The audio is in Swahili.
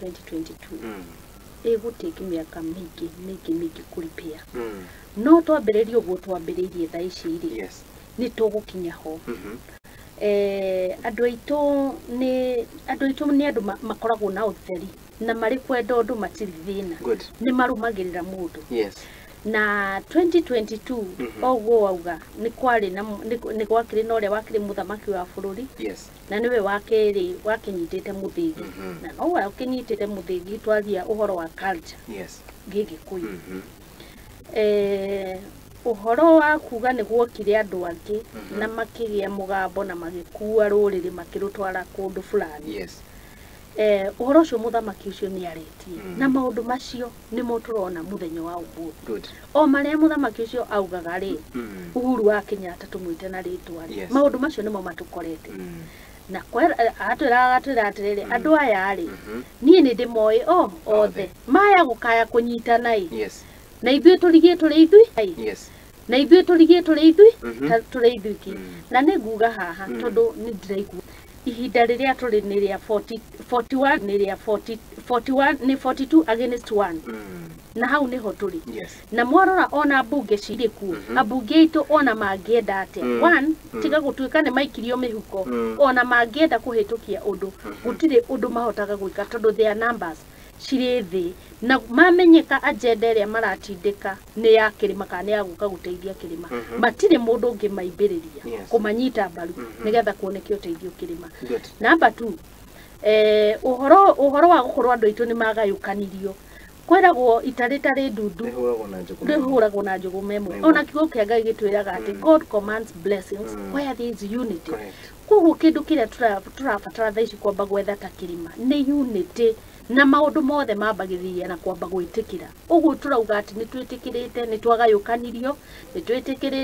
2022 gutiki miaka mingi kuripia no twambiririe uguo twambiririe tha ici ri ni tugukinya ho andu aitu ni andu makoragwo na utheri na mari kwenda undu matiri thina ni marumagirira mundu na 2022 oguo wauga ni kwari na ni gwakiri na uria wakiri muthamaki wa bururi na niwe wakiri wakinyitite muthingi na no wa ukinyitite muthingi twaria uhoro wa culture gigi kuyu uhoro wa kuga ni gwokire andu angi na makigia mugambo na magikua ruriri makirutwara kundu fulani uhoro ucio muthamaki ucio ni aretie na maundu macio ni muturona muthenya wa umuthi o maria muthamaki ucio augaga ri Uhuru wa Kenyatta tumwite na ritwa maundu macio nimo matukorete na atwira atiriri andu aya ri nie ni ndimoi othe maya gukaya kunyitana na ithui turigie turi ithui na ithui turigie turi ithui turi ithui na ni nguga haha tondu ni ndiraigua ihinda riria turi ni ria 41 ni ria 41 ni 42 against 1 na hau niho turi na mwarora ona bunge ciriku abunge itu ona mangienda atia 1 tiga gutuika ni maikirio mihuko ona mangienda kuhitukia undu gutire undu mahotaga gwika tondu their numbers ciri thi na mamenyeka agenda iria maratindika ni ya kirima kana ya guka guteithia kirima matire mundu ungi maimbiriria kumanyita mbaru nigetha kuoneke uteithio kirima number 2 uhoro wa gukorwo andu aitu ni magayukanirio kweragwo itari ndundu ndihuragwo na njugu memwe ona kigo kia Ngai gitwiraga ati God commands blessings where there is unity kugu kindu kiria turabatara thaici kwamba gwetha ta kirima ni unity na maundu mothe mambagiriria na kwamba gwitikira uguo turauga ati ni twitikirite ni twagayukanirio ni twitikirite